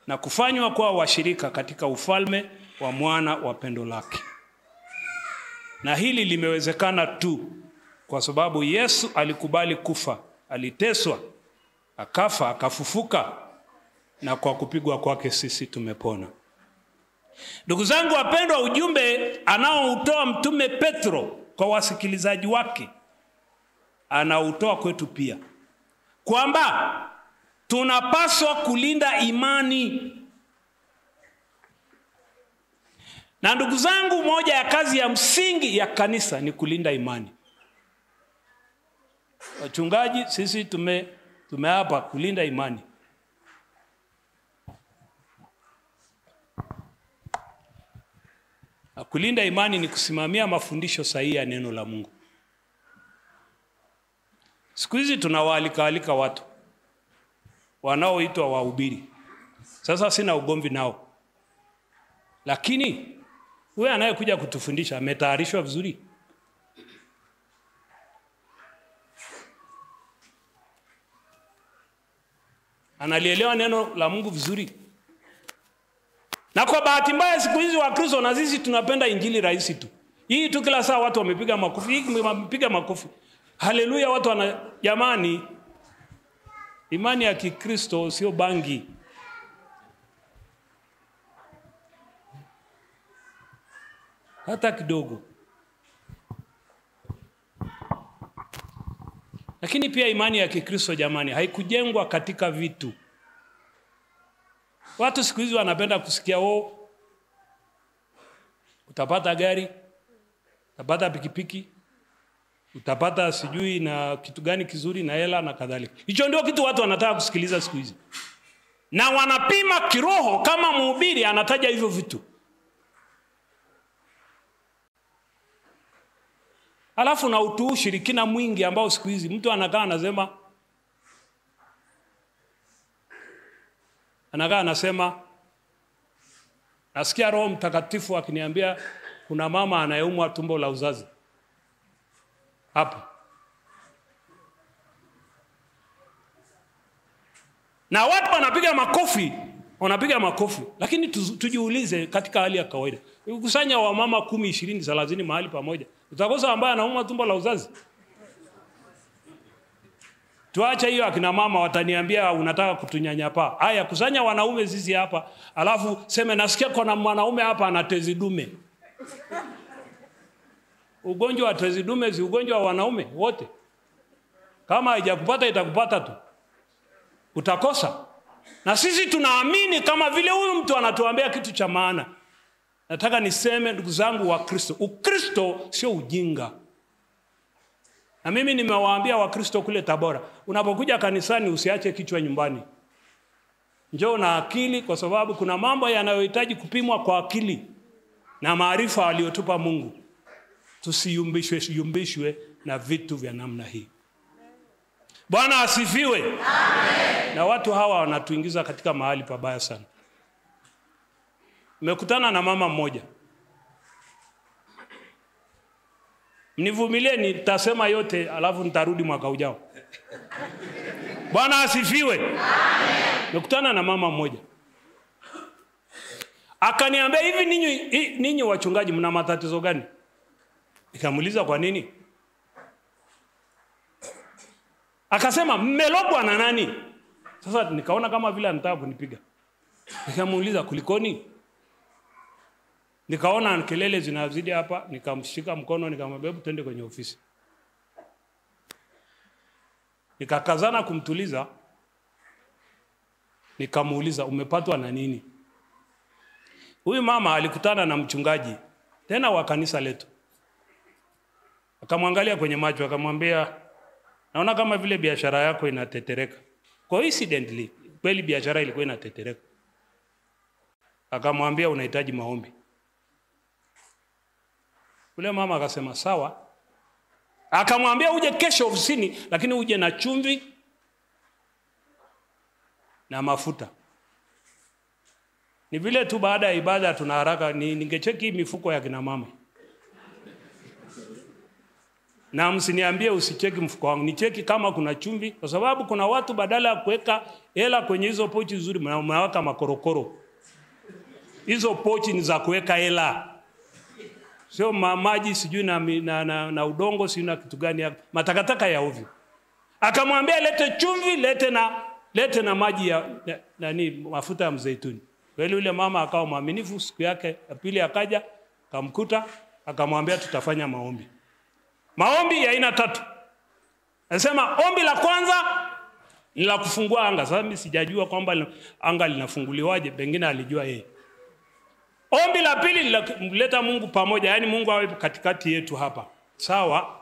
na kufanywa kuwa washirika katika ufalme wa mwana wa pendo lake. Na hili limewezekana tu kwa sababu Yesu alikubali kufa, aliteswa, akafa, akafufuka, na kwa kupigwa kwake sisi tumepona. Ndugu zangu wapendwa, ujumbe anaoutoa Mtume Petro kwa wasikilizaji wake anautoa kwetu pia, kwamba tunapaswa kulinda imani. Na ndugu zangu, moja ya kazi ya msingi ya kanisa ni kulinda imani. Wachungaji sisi tumeapa kulinda imani. Na kulinda imani ni kusimamia mafundisho sahihi ya neno la Mungu. Siku hizi tunawaalika watu wanaoitwa wahubiri. Sasa sina ugomvi nao, lakini wewe anayekuja kutufundisha ametayarishwa vizuri? Analielewa neno la Mungu vizuri? Na kwa bahati mbaya siku hizi Wakristo na sisi tunapenda injili rahisi tu. Hii tu kila saa watu wamepiga makofi, wamepiga makofi. Haleluya, watu wana jamani. Imani ya Kikristo sio bangi. Hata kidogo. Lakini pia imani ya Kikristo jamani haikujengwa katika vitu. Watu siku hizi wanapenda kusikia utapata gari, utapata pikipiki, utapata sijui na kitu gani kizuri na hela na kadhalika. Hicho ndio kitu watu wanataka kusikiliza siku hizi. Na wanapima kiroho kama mhubiri anataja hivyo vitu. Alafu na ushirikina mwingi ambao siku hizi mtu anakaa anasema nasikia Roho Mtakatifu akiniambia kuna mama anayeumwa tumbo la uzazi hapa. Na watu wanapiga makofi. Lakini tujiulize katika hali ya kawaida. Ukusanya wa mama 10, 20, 30 mahali pamoja. Utakosa ambaye anaumwa tumbo la uzazi? Tuacha hiyo, akina mama wataniambia unataka kutunyanyapaa. Haya, kusanya wanaume zizi hapa, alafu sema nasikia kuna mwanaume hapa ana tezi dume. Ugonjwa wa tezi dume si ugonjwa wa wanaume wote. Kama haijakupata itakupata tu. Utakosa. Na sisi tunaamini kama vile huyu mtu anatuambia kitu cha maana. Nataka niseme ndugu zangu wa Kristo, Ukristo sio ujinga. Na mimi nimewaambia wa Kristo kule Tabora, unapokuja kanisani usiache kichwa nyumbani. Njoo na akili, kwa sababu kuna mambo yanayohitaji kupimwa kwa akili na maarifa aliyotupa Mungu. Tusiyumbishwe na vitu vya namna hii. Bwana asifiwe. Amen. Na watu hawa wanatuingiza katika mahali pabaya sana. Nimekutana na mama mmoja. Mnivumilie nitasema yote alafu nitarudi mwaka ujao. Bwana asifiwe. Amen. Nimekutana na mama mmoja. Akaniambia hivi, ninyi wachungaji mna matatizo gani? Nikamuuliza kwa nini? Akasema mmelogwa na nani? Sasa nikaona kama vile anataka kunipiga. Nikamuuliza kulikoni? Nikaona kelele zinazidi hapa, nikamshika mkono nikamwambia hebu twende kwenye ofisi. Nikakazana kumtuliza. Nikamuuliza umepatwa na nini? Huyu mama alikutana na mchungaji tena wa kanisa letu. Akamwangalia kwenye macho akamwambia naona kama vile biashara yako inatetereka. Coincidentally, kweli biashara ilikuwa inatetereka. Akamwambia unahitaji maombi. Ule mama akasema sawa. Akamwambia uje kesho ofisini, lakini uje na chumvi na mafuta. Ni vile tu baada ya ibada tuna haraka, ningecheki mifuko ya kina mama. Na msiniambie usicheki mfuko wangu, nicheki kama kuna chumvi, kwa sababu kuna watu badala ya kuweka hela kwenye hizo pochi nzuri mnaweka makorokoro. Hizo pochi ni za kuweka hela. Sio maji sijui na udongo sijui na kitu gani, matakataka ya ovyo. Akamwambia lete chumvi, lete na maji ya mafuta ya mzeituni. Kweli yule mama akawa mwaminifu. Siku yake ya pili akaja, akamkuta, akamwambia tutafanya maombi. Maombi ya aina 3. Anasema ombi la kwanza ni la kufungua anga. Sasa mimi sijajua kwamba anga linafunguliwaje, pengine alijua yeye. Ombi la pili ni kuleta Mungu pamoja, yani Mungu awe katikati yetu hapa. Sawa?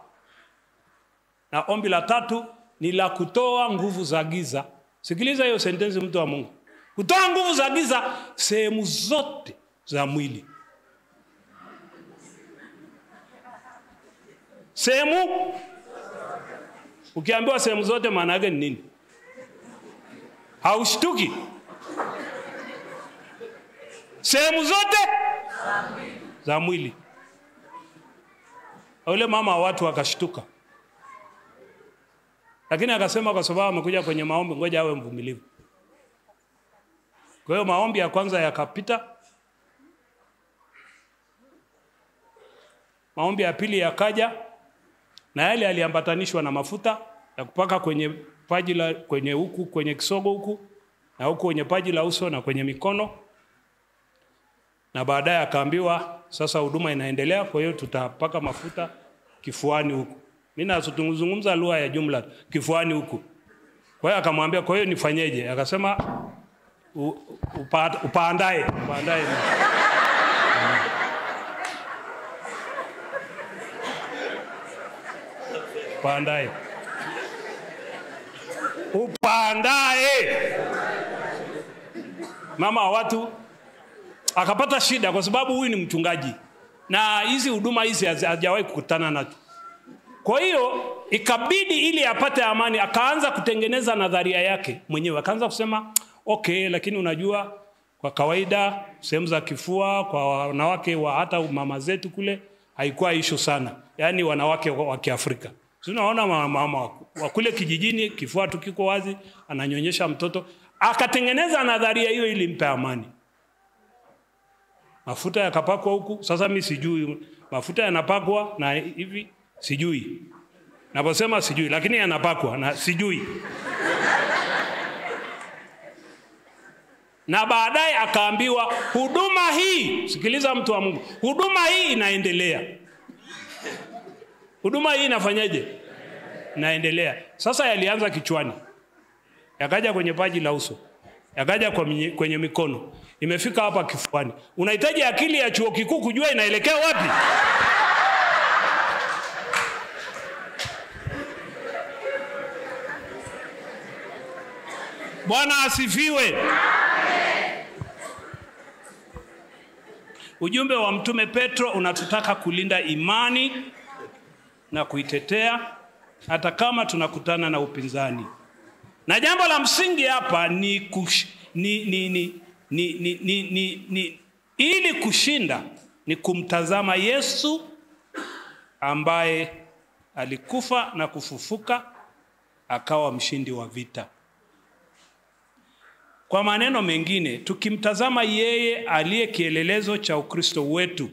Na ombi la 3 ni la kutoa nguvu za giza. Sikiliza hiyo sentensi mtu wa Mungu. Kutoa nguvu za giza sehemu zote za mwili. Sehemu, ukiambiwa sehemu zote maana yake ni nini? Haushtuki? Sehemu zote za mwili. Yule mama watu wakashtuka. Lakini akasema kwa sababu amekuja kwenye maombi ngoja awe mvumilivu. Kwa hiyo maombi ya kwanza yakapita. Maombi ya pili yakaja. Na yale aliambatanishwa na mafuta ya kupaka kwenye paji la kwenye huku, kwenye kisogo huku, na huku kwenye paji la uso na kwenye mikono. Na baadaye akaambiwa sasa huduma inaendelea, kwa hiyo tutapaka mafuta kifuani huku. Mimi nazungumza lugha ya jumla, kifuani huku. Kwa hiyo akamwambia kwa hiyo nifanyeje? Akasema upaandae. Upandae. Mama wa watu akapata shida kwa sababu huyu ni mchungaji. Na hizi huduma hizi hajawahi kukutana nazo. Kwa hiyo ikabidi ili apate amani akaanza kutengeneza nadharia yake mwenyewe. Akaanza kusema okay, lakini unajua kwa kawaida sehemu za kifua kwa wanawake wa hata mama zetu kule haikuwa issue sana. Yaani wanawake wa Kiafrika. Tunaona mama wa kule kijijini kifua tu kiko wazi ananyonyesha mtoto. Akatengeneza nadharia hiyo ili mpe amani. Mafuta yakapakwa huku, sasa mimi sijui mafuta yanapakwa na hivi sijui. Naposema sijui lakini yanapakwa na sijui. Na baadaye akaambiwa huduma hii, sikiliza mtu wa Mungu, huduma hii inaendelea. Huduma hii inafanyaje? Inaendelea. Sasa yalianza kichwani. Yakaja kwenye paji la uso. Yakaja kwenye mikono. Imefika hapa kifuani. Unahitaji akili ya chuo kikuu kujua inaelekea wapi? Bwana asifiwe. Amen. Ujumbe wa Mtume Petro unatutaka kulinda imani na kuitetea hata kama tunakutana na upinzani. Na jambo la msingi hapa ni ili kushinda ni kumtazama Yesu ambaye alikufa na kufufuka akawa mshindi wa vita. Kwa maneno mengine, tukimtazama yeye aliye kielelezo cha Ukristo wetu,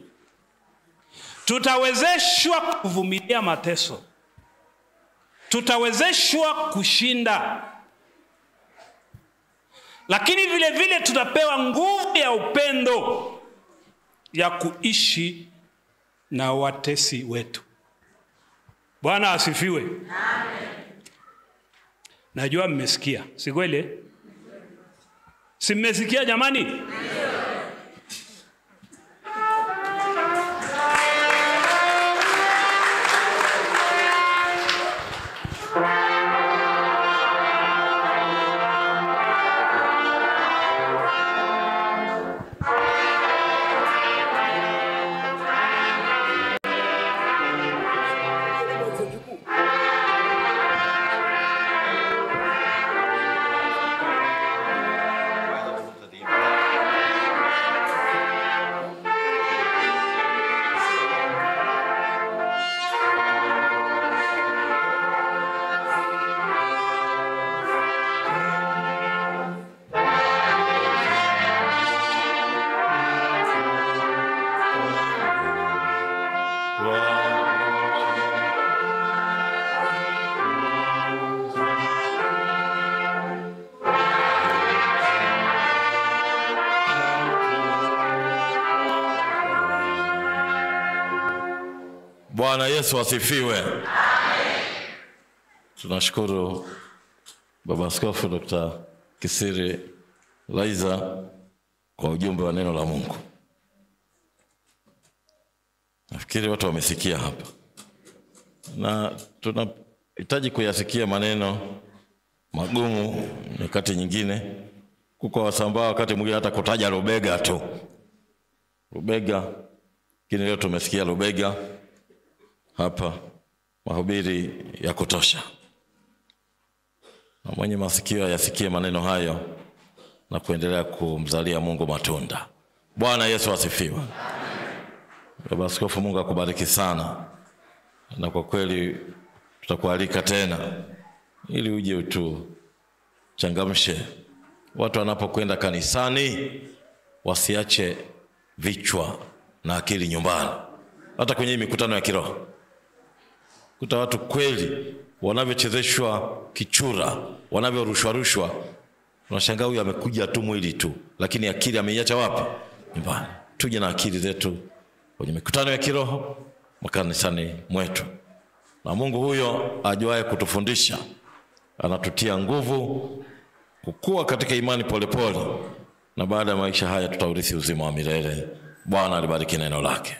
tutawezeshwa kuvumilia mateso. Tutawezeshwa kushinda. Lakini vile vile tutapewa nguvu ya upendo ya kuishi na watesi wetu. Bwana asifiwe. Amen. Najua mmesikia, si kweli? Si mmesikia jamani? Bwana Yesu asifiwe. Amen. Tunashukuru Baba Askofu Dr. Kisiri Laiza kwa ujumbe wa neno la Mungu. Nafikiri watu wamesikia hapa. Na tunahitaji kuyasikia maneno magumu nyakati nyingine. Kuko wasambaa wakati mwingine hata kutaja Lubega tu. Lubega. Lakini leo tumesikia Lubega hapa, mahubiri ya kutosha. Na mwenye masikio yasikie maneno hayo na kuendelea kumzalia Mungu matunda. Bwana Yesu asifiwe. Amen. Baba Askofu, Mungu akubariki sana. Na kwa kweli tutakualika tena ili uje utu changamshe. Watu wanapokwenda kanisani wasiache vichwa na akili nyumbani. Hata kwenye mikutano ya kiroho kuta watu kweli wanavyochezeshwa kichura, wanavyorushwa, unashangaa huyu amekuja tu mwili tu, lakini akili ameiacha wapi? Nyumbani. Tuje na akili zetu kwenye mikutano ya kiroho makanisani mwetu. Na Mungu huyo ajuaye kutufundisha anatutia nguvu kukua katika imani polepole, na baada ya maisha haya tutaurithi uzima wa milele. Bwana alibariki neno lake.